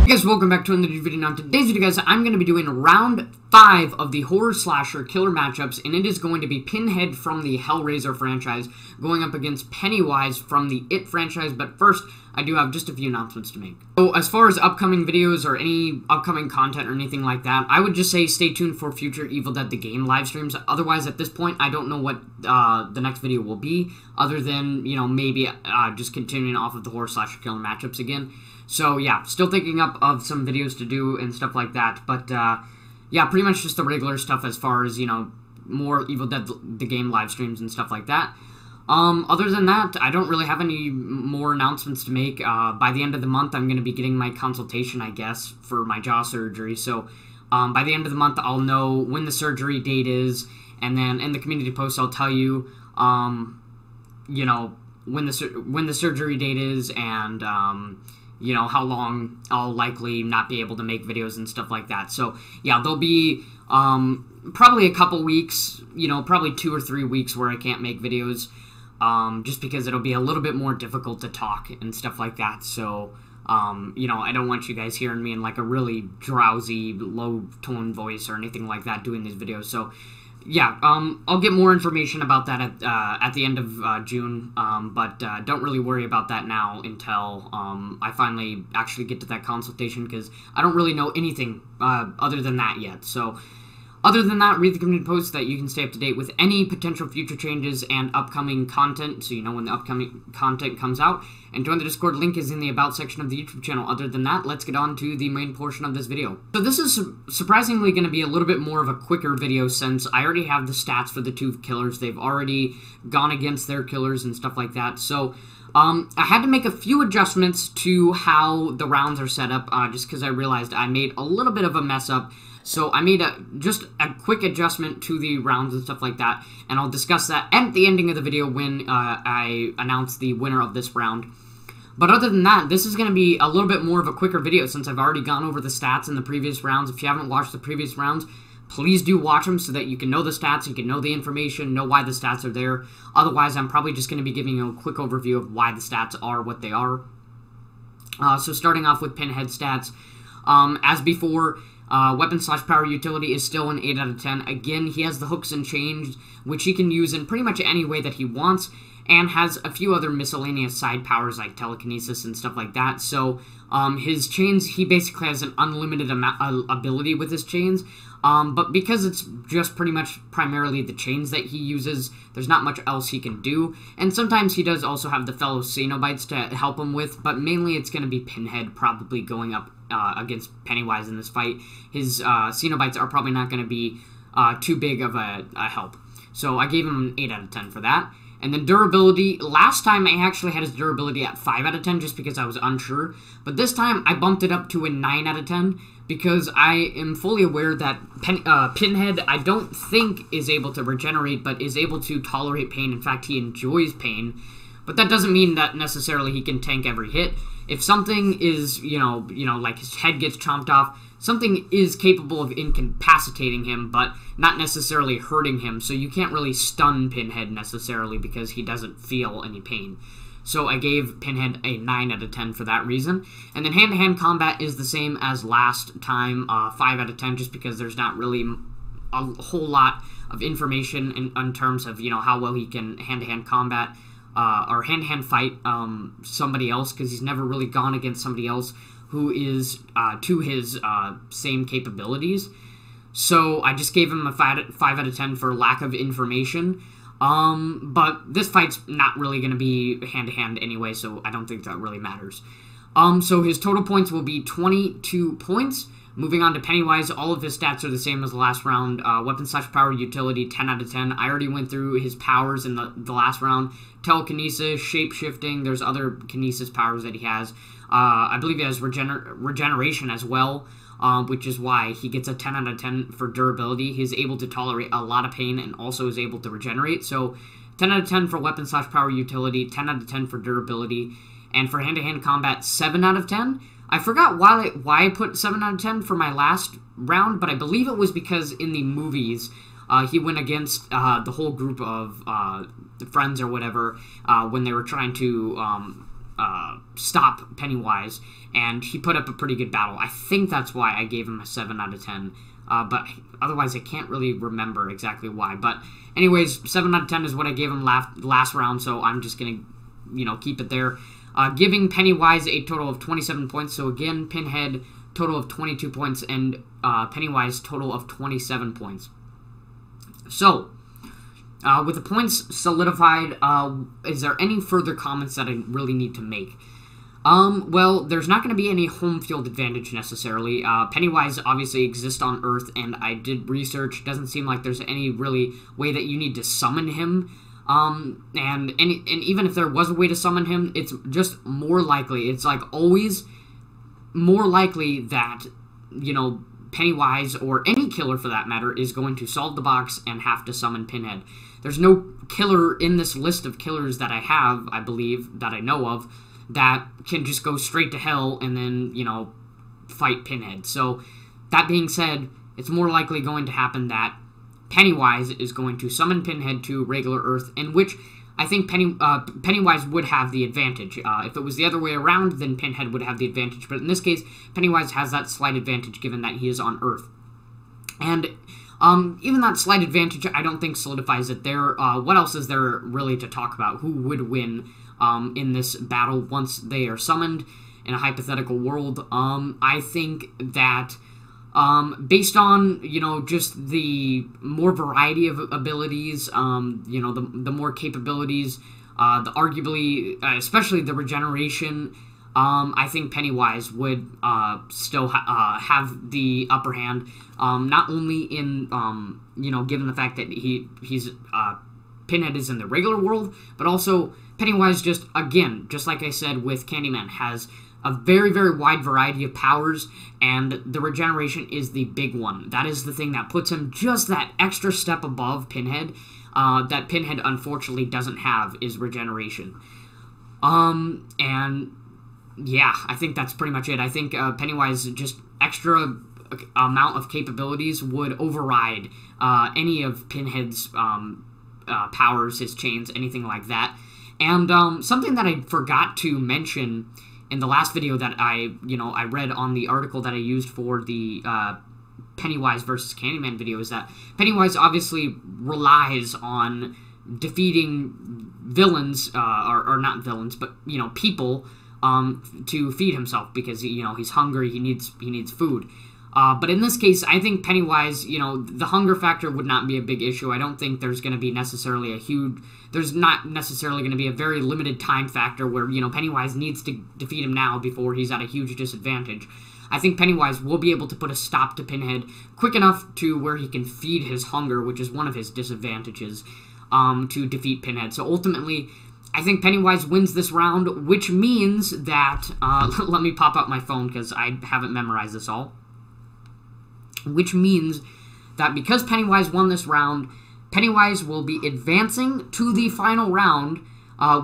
Hey guys, welcome back to another video. Now, in today's video, guys, I'm going to be doing round 5 of the horror slasher killer matchups, and it is going to be Pinhead from the Hellraiser franchise going up against Pennywise from the It franchise. But first, I do have just a few announcements to make. So, as far as upcoming videos or any upcoming content or anything like that, I would just say stay tuned for future Evil Dead the Game live streams. Otherwise, at this point, I don't know what the next video will be, other than, you know, maybe just continuing off of the horror slasher killer matchups again. So, yeah, still thinking up of some videos to do and stuff like that, but, yeah, pretty much just the regular stuff as far as, you know, more Evil Dead the Game live streams and stuff like that. Other than that, I don't really have any more announcements to make. By the end of the month, I'm going to be getting my consultation, I guess, for my jaw surgery, so, by the end of the month, I'll know when the surgery date is, and then in the community post, I'll tell you, you know, when the surgery date is, and, you know, how long I'll likely not be able to make videos and stuff like that. So, yeah, there'll be, probably a couple weeks, you know, probably 2 or 3 weeks where I can't make videos, just because it'll be a little bit more difficult to talk and stuff like that. So, you know, I don't want you guys hearing me in, like, a really drowsy, low-tone voice or anything like that doing these videos. So, yeah, I'll get more information about that at the end of June, but don't really worry about that now until I finally actually get to that consultation, because I don't really know anything other than that yet. So, other than that, read the community post so that you can stay up to date with any potential future changes and upcoming content, so you know when the upcoming content comes out. And join the Discord, link is in the About section of the YouTube channel. Other than that, let's get on to the main portion of this video. So this is surprisingly going to be a little bit more of a quicker video, since I already have the stats for the two killers. They've already gone against their killers and stuff like that. So I had to make a few adjustments to how the rounds are set up, just because I realized I made a little bit of a mess up. So I made just a quick adjustment to the rounds and stuff like that, and I'll discuss that at the ending of the video when I announce the winner of this round. But other than that, this is going to be a little bit more of a quicker video, since I've already gone over the stats in the previous rounds. If you haven't watched the previous rounds, please do watch them so that you can know the stats, you can know the information, know why the stats are there. Otherwise, I'm probably just going to be giving you a quick overview of why the stats are what they are. So starting off with Pinhead stats, as before, weapon/power utility is still an 8 out of 10. Again, he has the hooks and chains, which he can use in pretty much any way that he wants, and has a few other miscellaneous side powers like telekinesis and stuff like that. So, his chains, he basically has an unlimited ability with his chains, but because it's just pretty much primarily the chains that he uses, there's not much else he can do. And sometimes he does also have the fellow Cenobites to help him with, but mainly it's going to be Pinhead probably going up against Pennywise in this fight. His Cenobites are probably not going to be too big of a help. So I gave him an 8 out of 10 for that. And then durability, last time I actually had his durability at 5 out of 10 just because I was unsure. But this time I bumped it up to a 9 out of 10 because I am fully aware that Pinhead, I don't think is able to regenerate, but is able to tolerate pain. In fact, he enjoys pain. But that doesn't mean that necessarily he can tank every hit. If something is, you know, like his head gets chomped off, something is capable of incapacitating him, but not necessarily hurting him. So you can't really stun Pinhead necessarily because he doesn't feel any pain. So I gave Pinhead a 9 out of 10 for that reason. And then hand-to-hand combat is the same as last time, 5 out of 10, just because there's not really a whole lot of information in terms of, you know, how well he can hand-to-hand combat or hand-to-hand fight somebody else, because he's never really gone against somebody else who is to his same capabilities. So I just gave him a 5 out of 10 for lack of information. But this fight's not really going to be hand-to-hand anyway, so I don't think that really matters. So his total points will be 22 points. Moving on to Pennywise, all of his stats are the same as the last round. Weapon/power utility, 10 out of 10. I already went through his powers in the last round. Telekinesis, shape-shifting, there's other kinesis powers that he has. I believe he has regeneration as well, which is why he gets a 10 out of 10 for durability. He's able to tolerate a lot of pain and also is able to regenerate. So 10 out of 10 for weapon/power utility, 10 out of 10 for durability, and for hand-to-hand combat, 7 out of 10. I forgot why I put 7 out of 10 for my last round, but I believe it was because in the movies, he went against the whole group of friends or whatever when they were trying to stop Pennywise, and he put up a pretty good battle. I think that's why I gave him a 7 out of 10, but otherwise I can't really remember exactly why. But anyways, 7 out of 10 is what I gave him last round, so I'm just going to, keep it there. Giving Pennywise a total of 27 points, so again, Pinhead, total of 22 points, and Pennywise, total of 27 points. So, with the points solidified, is there any further comments that I really need to make? Well, there's not going to be any home field advantage necessarily. Pennywise obviously exists on Earth, and I did research. Doesn't seem like there's any really way that you need to summon him. And even if there was a way to summon him, it's just more likely. It's like always more likely that, Pennywise, or any killer for that matter, is going to solve the box and have to summon Pinhead. There's no killer in this list of killers that I have, I believe, that I know of, that can just go straight to hell and then, fight Pinhead. So, that being said, it's more likely going to happen that Pennywise is going to summon Pinhead to regular Earth, in which I think Pennywise would have the advantage. If it was the other way around, then Pinhead would have the advantage. But in this case, Pennywise has that slight advantage given that he is on Earth. And even that slight advantage, I don't think solidifies it there. What else is there really to talk about? Who would win in this battle once they are summoned in a hypothetical world? I think that based on, just the more variety of abilities, the more capabilities, the arguably, especially the regeneration, I think Pennywise would still have the upper hand, not only in, given the fact that he's Pinhead is in the regular world, but also Pennywise just like I said with Candyman, has a very, very wide variety of powers, and the regeneration is the big one. That is the thing that puts him just that extra step above Pinhead, that Pinhead unfortunately doesn't have, is regeneration. And yeah, I think that's pretty much it. I think Pennywise, just extra amount of capabilities would override any of Pinhead's powers, his chains, anything like that. And something that I forgot to mention in the last video that I read on the article that I used for the Pennywise versus Candyman video is that Pennywise obviously relies on defeating villains, or not villains, but, people, to feed himself because, he's hungry, he needs food. But in this case, I think Pennywise, the hunger factor would not be a big issue. I don't think there's going to be necessarily there's not necessarily going to be a very limited time factor where, Pennywise needs to defeat him now before he's at a huge disadvantage. I think Pennywise will be able to put a stop to Pinhead quick enough to where he can feed his hunger, which is one of his disadvantages, to defeat Pinhead. So ultimately, I think Pennywise wins this round, which means that, let me pop up my phone because I haven't memorized this all. Which means that because Pennywise won this round, Pennywise will be advancing to the final round,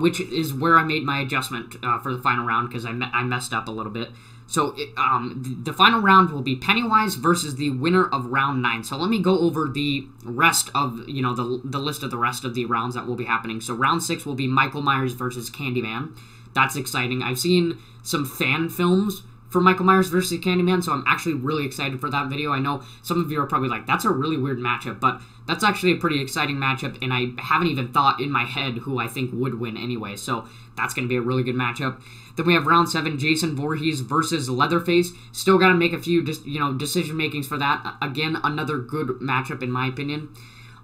which is where I made my adjustment for the final round because I messed up a little bit. So the final round will be Pennywise versus the winner of round 9. So let me go over the rest of, the list of the rest of the rounds that will be happening. So round 6 will be Michael Myers versus Candyman. That's exciting. I've seen some fan films for Michael Myers versus Candyman, so I'm actually really excited for that video. I know some of you are probably like, that's a really weird matchup, but that's actually a pretty exciting matchup, and I haven't even thought in my head who I think would win anyway, so that's going to be a really good matchup. Then we have round 7, Jason Voorhees versus Leatherface. Still got to make a few decision makings for that. Again, another good matchup in my opinion.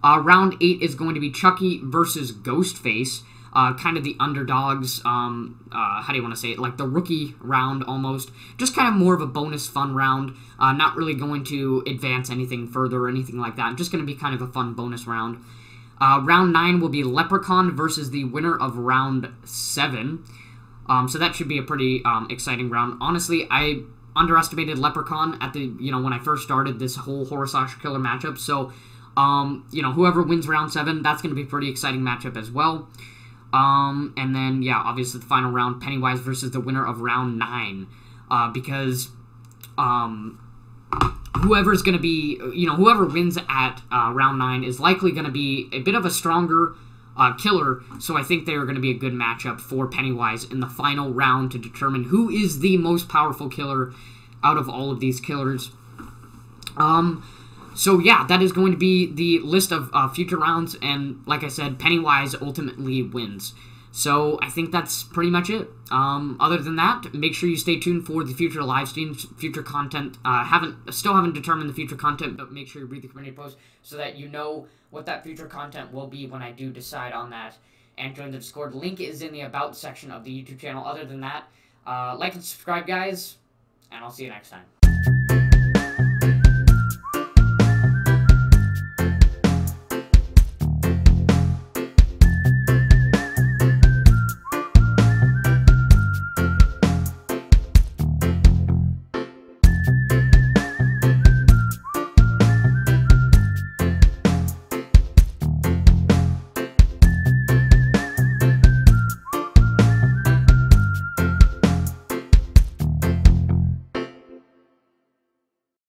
Round 8 is going to be Chucky versus Ghostface. Kind of the underdogs, how do you want to say it, like the rookie round almost, just kind of more of a bonus fun round, not really going to advance anything further or anything like that, just going to be kind of a fun bonus round. Round 9 will be Leprechaun versus the winner of round 7, so that should be a pretty exciting round. Honestly, I underestimated Leprechaun at the, when I first started this whole horror slasher killer matchup, so, whoever wins round 7, that's going to be a pretty exciting matchup as well. And then, yeah, obviously the final round, Pennywise versus the winner of round 9, because, whoever's going to be, whoever wins at, round 9 is likely going to be a bit of a stronger, killer, so I think they are going to be a good matchup for Pennywise in the final round to determine who is the most powerful killer out of all of these killers. So yeah, that is going to be the list of future rounds, and like I said, Pennywise ultimately wins. So I think that's pretty much it. Other than that, make sure you stay tuned for the future live streams, future content. Still haven't determined the future content, but make sure you read the community post so that you know what that future content will be when I do decide on that. And join the Discord. Link is in the About section of the YouTube channel. Other than that, like and subscribe, guys, and I'll see you next time.